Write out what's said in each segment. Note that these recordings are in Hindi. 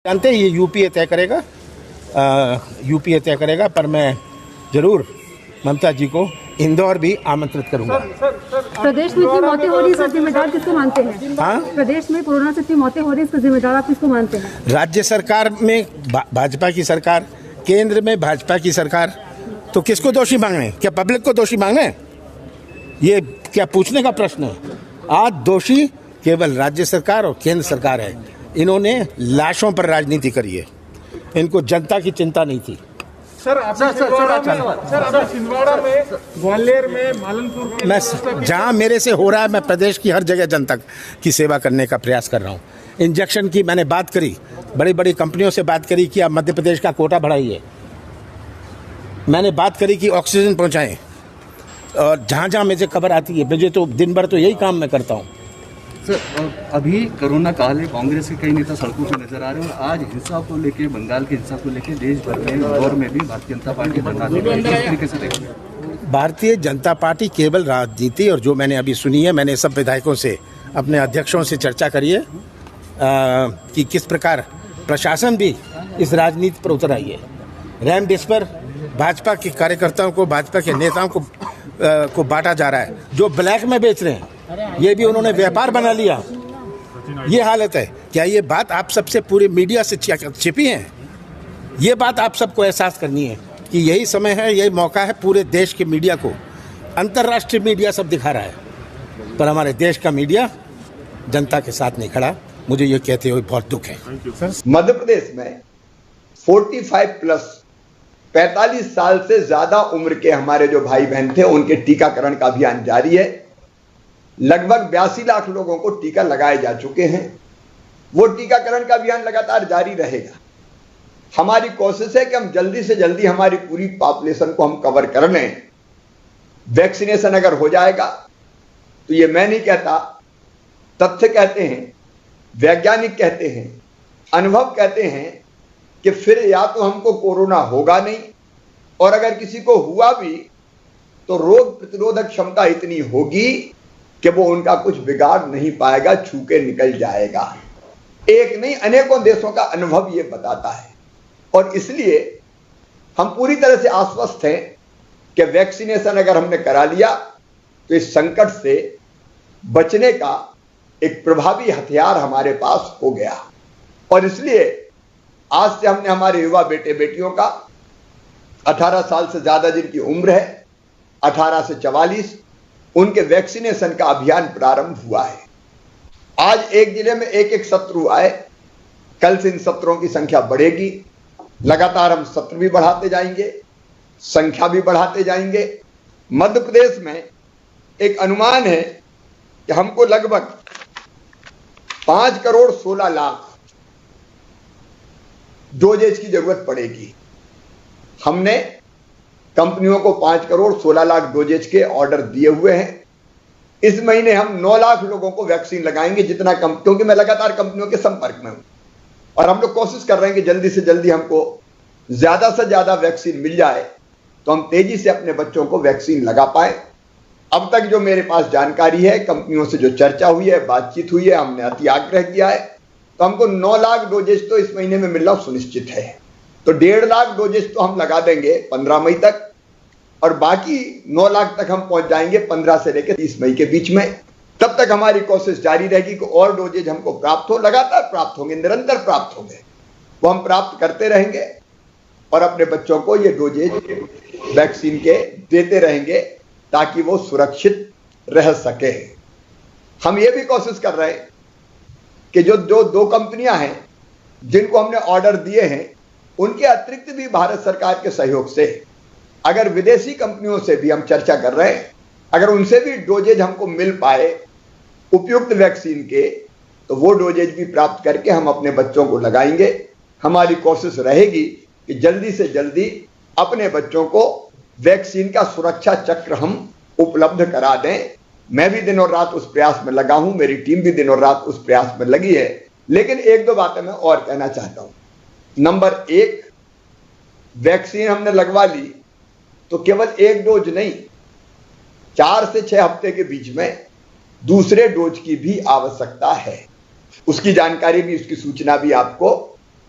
जानते हैं ये यूपीए तय करेगा, पर मैं जरूर ममता जी को इंदौर भी आमंत्रित करूंगा। प्रदेश में इतनी मौतें हो रही है, इसका जिम्मेदार किसको मानते हैं? हाँ, प्रदेश में कोरोना से इतनी मौतें हो रही है, इसका जिम्मेदार आप किसको मानते हैं? राज्य सरकार में भाजपा की सरकार, केंद्र में भाजपा की सरकार, तो किसको दोषी मांगने? क्या पब्लिक को दोषी मांगने? ये क्या पूछने का प्रश्न है? आज दोषी केवल राज्य सरकार और केंद्र सरकार है। इन्होंने लाशों पर राजनीति करी है, इनको जनता की चिंता नहीं थी। सर आपने छिंदवाड़ा में, ग्वालियर में, मालनपुर के, मैं जहां मेरे से हो रहा है, मैं प्रदेश की हर जगह जनता की सेवा करने का प्रयास कर रहा हूं। इंजेक्शन की मैंने बात करी, बड़ी बड़ी कंपनियों से बात करी कि आप मध्य प्रदेश का कोटा बढ़ाइए। मैंने बात करी कि ऑक्सीजन पहुंचाएं, और जहां जहां मुझे खबर आती है, मुझे तो दिन भर तो यही काम मैं करता हूं। सर अभी कोरोना काल है, कांग्रेस के कई नेता सड़कों पर नजर आ रहे हैं और आज हिंसा को लेकर, बंगाल की हिंसा को लेकर देश भर में, इंदौर में भी भारतीय जनता पार्टी धरना दे रही है। किस तरीके से देखते हैं? भारतीय जनता पार्टी केवल राजनीति, और जो मैंने अभी सुनी है, मैंने सब विधायकों से, अपने अध्यक्षों से चर्चा करी है कि किस प्रकार प्रशासन भी इस राजनीति पर उतर आई है। रेमडेसिविर पर भाजपा के कार्यकर्ताओं को, भाजपा के नेताओं को बांटा जा रहा है, जो ब्लैक में बेच रहे हैं, ये भी उन्होंने व्यापार बना लिया। ये हालत है। क्या ये बात आप सबसे पूरे मीडिया से छिपी है? ये बात आप सबको एहसास करनी है कि यही समय है, यही मौका है। पूरे देश के मीडिया को, अंतर्राष्ट्रीय मीडिया सब दिखा रहा है, पर हमारे देश का मीडिया जनता के साथ नहीं खड़ा। मुझे ये कहते हुए बहुत दुख है। मध्य प्रदेश में 45 प्लस 45 साल से ज्यादा उम्र के हमारे जो भाई बहन थे, उनके टीकाकरण का अभियान जारी है। लगभग 82 लाख लोगों को टीका लगाए जा चुके हैं। वो टीकाकरण का अभियान लगातार जारी रहेगा। हमारी कोशिश है कि हम जल्दी से जल्दी हमारी पूरी पॉपुलेशन को हम कवर कर लें। वैक्सीनेशन अगर हो जाएगा तो ये मैं नहीं कहता, तथ्य कहते हैं, वैज्ञानिक कहते हैं, अनुभव कहते हैं कि फिर या तो हमको कोरोना होगा नहीं, और अगर किसी को हुआ भी तो रोग प्रतिरोधक क्षमता इतनी होगी कि वो उनका कुछ बिगाड़ नहीं पाएगा, छू के निकल जाएगा। एक नहीं, अनेकों देशों का अनुभव ये बताता है। और इसलिए हम पूरी तरह से आश्वस्त हैं कि वैक्सीनेशन अगर हमने करा लिया तो इस संकट से बचने का एक प्रभावी हथियार हमारे पास हो गया। और इसलिए आज से हमने हमारे युवा बेटे बेटियों का, 18 साल से ज्यादा जिनकी उम्र है, 18 से 44, उनके वैक्सीनेशन का अभियान प्रारंभ हुआ है। आज एक जिले में एक सत्र हुआ है, कल से इन सत्रों की संख्या बढ़ेगी। लगातार हम सत्र भी बढ़ाते जाएंगे, संख्या भी बढ़ाते जाएंगे। मध्य प्रदेश में एक अनुमान है कि हमको लगभग 5 करोड़ 16 लाख डोजेज की जरूरत पड़ेगी। हमने कंपनियों को 5 करोड़ 16 लाख डोजेज के ऑर्डर दिए हुए हैं। इस महीने हम 9 लाख लोगों को वैक्सीन लगाएंगे, जितना क्योंकि मैं लगातार कंपनियों के संपर्क में हूं, और हम लोग कोशिश कर रहे हैं कि जल्दी से जल्दी हमको ज्यादा से ज्यादा वैक्सीन मिल जाए तो हम तेजी से अपने बच्चों को वैक्सीन लगा पाए। अब तक जो मेरे पास जानकारी है, कंपनियों से जो चर्चा हुई है, बातचीत हुई है, हमने अति आग्रह किया है, तो हमको 9 लाख डोजेज तो इस महीने में मिलना सुनिश्चित है। तो 1.5 लाख डोजेज तो हम लगा देंगे 15 मई तक, और बाकी 9 लाख तक हम पहुंच जाएंगे 15 से लेकर 30 मई के बीच में। तब तक हमारी कोशिश जारी रहेगी कि और डोजेज हमको प्राप्त हो, लगातार प्राप्त होंगे, निरंतर प्राप्त होंगे, वो हम प्राप्त करते रहेंगे और अपने बच्चों को ये डोजेज वैक्सीन के देते रहेंगे ताकि वो सुरक्षित रह सके। हम ये भी कोशिश कर रहे हैं कि जो 2 कंपनियां हैं जिनको हमने ऑर्डर दिए हैं, उनके अतिरिक्त भी भारत सरकार के सहयोग से अगर विदेशी कंपनियों से भी हम चर्चा कर रहे हैं, अगर उनसे भी डोजेज हमको मिल पाए उपयुक्त वैक्सीन के, तो वो डोजेज भी प्राप्त करके हम अपने बच्चों को लगाएंगे। हमारी कोशिश रहेगी कि जल्दी से जल्दी अपने बच्चों को वैक्सीन का सुरक्षा चक्र हम उपलब्ध करा दें। मैं भी दिन और रात उस प्रयास में लगा हूं, मेरी टीम भी दिन और रात उस प्रयास में लगी है। लेकिन 1-2 बातें मैं और कहना चाहता हूं। नंबर 1, वैक्सीन हमने लगवा ली तो केवल 1 डोज नहीं, 4 से 6 हफ्ते के बीच में दूसरे डोज की भी आवश्यकता है। उसकी जानकारी भी, उसकी सूचना भी आपको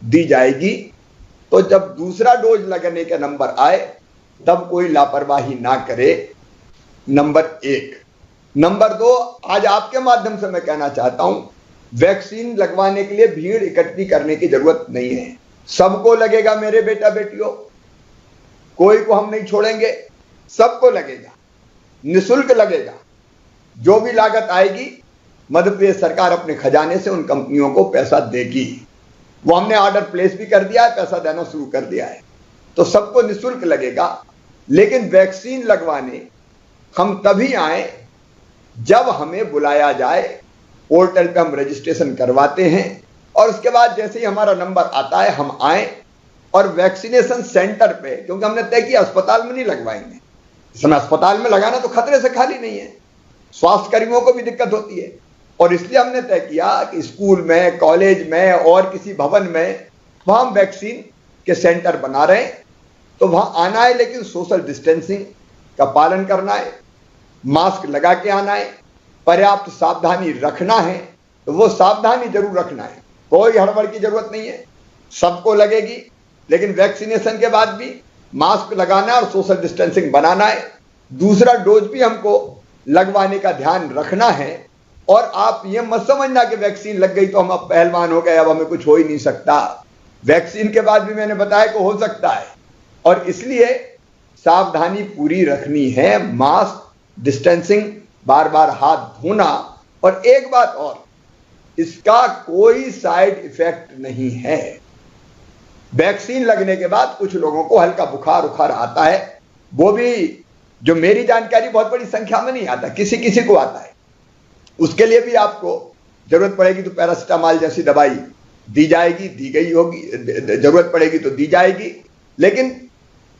दी जाएगी। तो जब दूसरा डोज लगने का नंबर आए तब कोई लापरवाही ना करे, नंबर 1। नंबर 2, आज आपके माध्यम से मैं कहना चाहता हूं, वैक्सीन लगवाने के लिए भीड़ इकट्ठी करने की जरूरत नहीं है। सबको लगेगा मेरे बेटा बेटियों, कोई को हम नहीं छोड़ेंगे, सबको लगेगा, निःशुल्क लगेगा। जो भी लागत आएगी मध्य प्रदेश सरकार अपने खजाने से उन कंपनियों को पैसा देगी। वो हमने ऑर्डर प्लेस भी कर दिया है, पैसा देना शुरू कर दिया है, तो सबको निःशुल्क लगेगा। लेकिन वैक्सीन लगवाने हम तभी आए जब हमें बुलाया जाए। पोर्टल पे हम रजिस्ट्रेशन करवाते हैं और उसके बाद जैसे ही हमारा नंबर आता है हम आए और वैक्सीनेशन सेंटर पे, क्योंकि हमने तय किया अस्पताल में नहीं लगवाएंगे। इस समय अस्पताल में लगाना तो खतरे से खाली नहीं है, स्वास्थ्य कर्मियों को भी दिक्कत होती है, और इसलिए हमने तय किया कि स्कूल में, कॉलेज में और किसी भवन में वहां हम वैक्सीन के सेंटर बना रहे हैं। तो वहां आना है, लेकिन सोशल डिस्टेंसिंग का पालन करना है, मास्क लगा के आना है, पर्याप्त सावधानी रखना है। तो वो सावधानी जरूर रखना है, कोई हड़बड़ की जरूरत नहीं है, सबको लगेगी। लेकिन वैक्सीनेशन के बाद भी मास्क लगाना है और सोशल डिस्टेंसिंग बनाना है। दूसरा डोज भी हमको लगवाने का ध्यान रखना है। और आप ये मत समझना कि वैक्सीन लग गई तो हम अब पहलवान हो गए, अब हमें कुछ हो ही नहीं सकता। वैक्सीन के बाद भी मैंने बताया कि हो सकता है, और इसलिए सावधानी पूरी रखनी है, मास्क, डिस्टेंसिंग, बार बार हाथ धोना। और एक बात और, इसका कोई साइड इफेक्ट नहीं है। वैक्सीन लगने के बाद कुछ लोगों को हल्का बुखार उखार आता है, वो भी जो मेरी जानकारी बहुत बड़ी संख्या में नहीं आता, किसी किसी को आता है। उसके लिए भी आपको जरूरत पड़ेगी तो पैरासिटामॉल जैसी दवाई दी जाएगी, दी गई होगी, जरूरत पड़ेगी तो दी जाएगी। लेकिन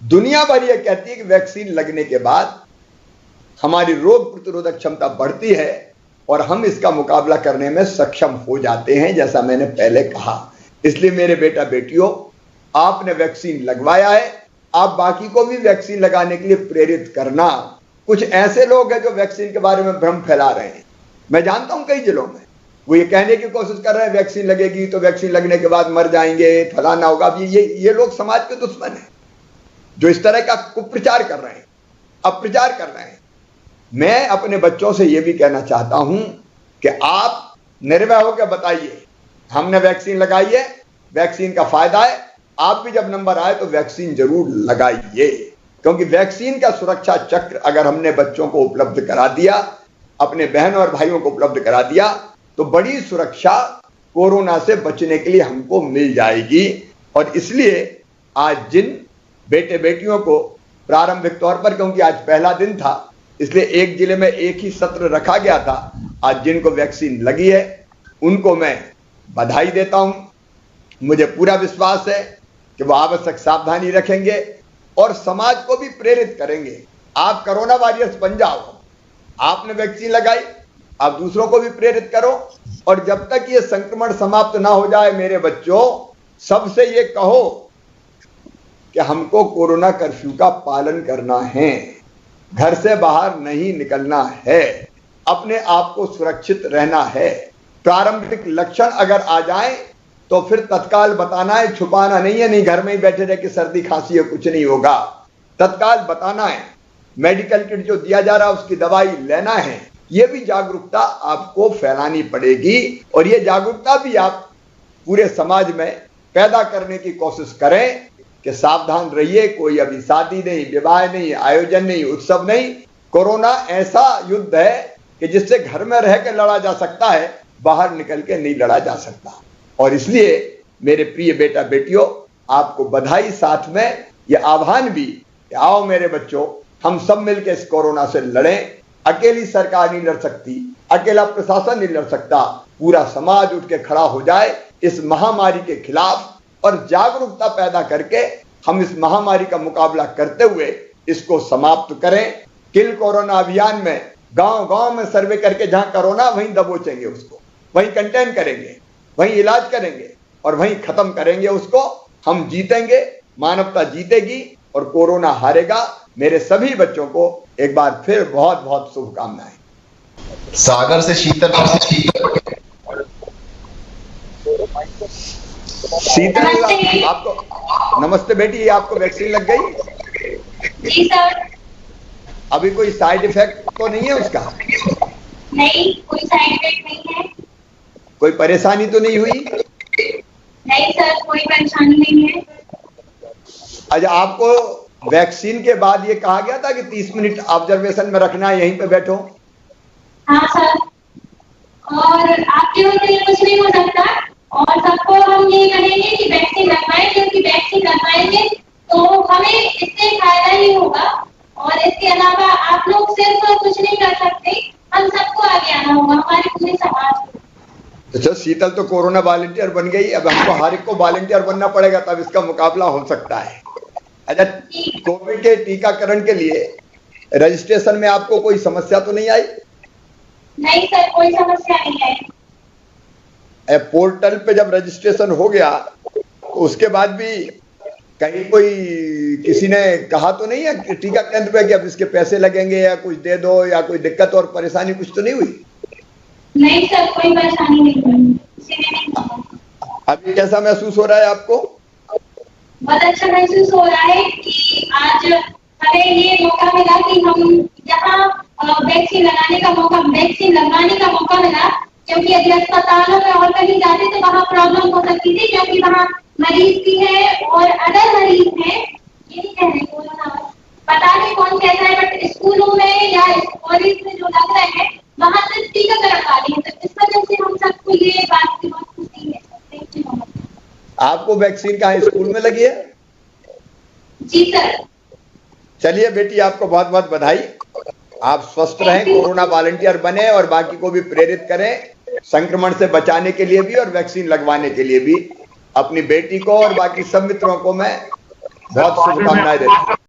दुनिया भर यह कहती है कि वैक्सीन लगने के बाद हमारी रोग प्रतिरोधक क्षमता बढ़ती है और हम इसका मुकाबला करने में सक्षम हो जाते हैं, जैसा मैंने पहले कहा। इसलिए मेरे बेटा बेटियों, आपने वैक्सीन लगवाया है, आप बाकी को भी वैक्सीन लगाने के लिए प्रेरित करना। कुछ ऐसे लोग हैं जो वैक्सीन के बारे में भ्रम फैला रहे हैं, मैं जानता हूं कई जिलों में, वो ये कहने की कोशिश कर रहे हैं वैक्सीन लगेगी तो वैक्सीन लगने के बाद मर जाएंगे, फलाना होगा। ये लोग समाज के दुश्मन हैं जो इस तरह का कुप्रचार कर रहे हैं, अपप्रचार कर रहे हैं। मैं अपने बच्चों से यह भी कहना चाहता हूं कि आप निर्भय होकर बताइए, हमने वैक्सीन लगाई है, वैक्सीन का फायदा है, आप भी जब नंबर आए तो वैक्सीन जरूर लगाइए। क्योंकि वैक्सीन का सुरक्षा चक्र अगर हमने बच्चों को उपलब्ध करा दिया, अपने बहन और भाइयों को उपलब्ध करा दिया, तो बड़ी सुरक्षा कोरोना से बचने के लिए हमको मिल जाएगी। और इसलिए आज जिन बेटे बेटियों को प्रारंभिक तौर पर, क्योंकि आज पहला दिन था इसलिए एक जिले में एक ही सत्र रखा गया था, आज जिनको वैक्सीन लगी है उनको मैं बधाई देता हूं। मुझे पूरा विश्वास है कि वो आवश्यक सावधानी रखेंगे और समाज को भी प्रेरित करेंगे। आप कोरोना वॉरियर्स बन जाओ, आपने वैक्सीन लगाई, आप दूसरों को भी प्रेरित करो। और जब तक ये संक्रमण समाप्त ना हो जाए मेरे बच्चों, सबसे ये कहो कि हमको कोरोना कर्फ्यू का पालन करना है, घर से बाहर नहीं निकलना है, अपने आप को सुरक्षित रहना है। प्रारंभिक लक्षण अगर आ जाए तो फिर तत्काल बताना है, छुपाना नहीं है, नहीं घर में ही बैठे रह के सर्दी खांसी है कुछ नहीं होगा, तत्काल बताना है। मेडिकल किट जो दिया जा रहा है उसकी दवाई लेना है। यह भी जागरूकता आपको फैलानी पड़ेगी और यह जागरूकता भी आप पूरे समाज में पैदा करने की कोशिश करें कि सावधान रहिए, कोई अभी शादी नहीं, विवाह नहीं, आयोजन नहीं, उत्सव नहीं। कोरोना ऐसा युद्ध है कि जिससे घर में रह के लड़ा जा सकता है, बाहर निकल के नहीं लड़ा जा सकता। और इसलिए मेरे प्रिय बेटा बेटियों, आपको बधाई, साथ में यह आह्वान भी कि आओ मेरे बच्चों, हम सब मिलकर इस कोरोना से लड़ें। अकेली सरकार नहीं लड़ सकती, अकेला प्रशासन नहीं लड़ सकता, पूरा समाज उठ के खड़ा हो जाए इस महामारी के खिलाफ और जागरूकता पैदा करके हम इस महामारी का मुकाबला करते हुए इसको समाप्त करें। किल कोरोना अभियान में गांव-गांव में सर्वे करके जहां कोरोना वहीं दबोचेंगे उसको, वहीं कंटेन करेंगे, वहीं इलाज करेंगे और वहीं खत्म करेंगे उसको। हम जीतेंगे, मानवता जीतेगी और कोरोना हारेगा। मेरे सभी बच्चों को एक बार फिर बहुत बहुत शुभकामनाएं। सागर से शीतल शीतल, नमस्ते। आपको नमस्ते बेटी, ये आपको वैक्सीन लग गई? जी सर। अभी कोई साइड इफेक्ट तो नहीं है उसका? नहीं, कोई साइड इफेक्ट नहीं है। कोई परेशानी तो नहीं हुई? नहीं सर, कोई परेशानी नहीं है। अच्छा, आपको वैक्सीन के बाद ये कहा गया था कि 30 मिनट ऑब्जर्वेशन में रखना है, यहीं पे बैठो? हाँ सर, और आपके होते कुछ नहीं हो सकता, और सबको हम ये कहेंगे कि वैक्सीन लगवाएं, क्योंकि वैक्सीन लगवाएंगे तो हमें इससे फायदा ही होगा। और इसके अलावा आप लोग सिर्फ कुछ नहीं कर सकते, हम सबको आगे आना होगा, हमारे पूरे समाज को। अच्छा, शीतल तो कोरोना वॉलंटियर बन गई, अब हमको हर एक को वॉलंटियर बनना पड़ेगा, तब इसका मुकाबला हो सकता है। अच्छा, कोविड के टीकाकरण के लिए रजिस्ट्रेशन में आपको कोई समस्या तो नहीं आई? नहीं सर, कोई समस्या नहीं है। पोर्टल पे जब रजिस्ट्रेशन हो गया तो उसके बाद भी कहीं कोई किसी ने कहा तो नहीं है कि टीका केंद्र पे कि अब इसके पैसे लगेंगे या कुछ दे दो, या कोई दिक्कत और परेशानी कुछ तो नहीं हुई? नहीं सर, कोई परेशानी नहीं हुई, किसी ने नहीं कहा। अभी कैसा महसूस हो रहा है आपको? बहुत अच्छा महसूस हो रहा है कि आज हमें ये मौका मिला कि हम यहाँ वैक्सीन लगवाने का मौका मिला, क्योंकि यदि अस्पतालों में और कहीं जाते तो वहाँ प्रॉब्लम हो सकती थी, क्योंकि वहाँ मरीज भी है और अदर मरीज है। ये नहीं कह रहे कोरोना, पता नहीं कौन कहता है, बट स्कूलों में या कॉलेज में जो लग रहे हैं वहाँ सिर्फ टीकाकरण वाले हैं, तो इस वजह से हम सबको ये बात की बहुत खुशी है। Thank you. आपको वैक्सीन कहाँ स्कूल में लगी है? जी सर। चलिए बेटी, आपको बहुत बहुत बधाई। आप स्वस्थ रहें, कोरोना वॉलंटियर बने और बाकी को भी प्रेरित करें संक्रमण से बचाने के लिए भी और वैक्सीन लगवाने के लिए भी। अपनी बेटी को और बाकी सब मित्रों को मैं बहुत शुभकामनाएं देता हूं।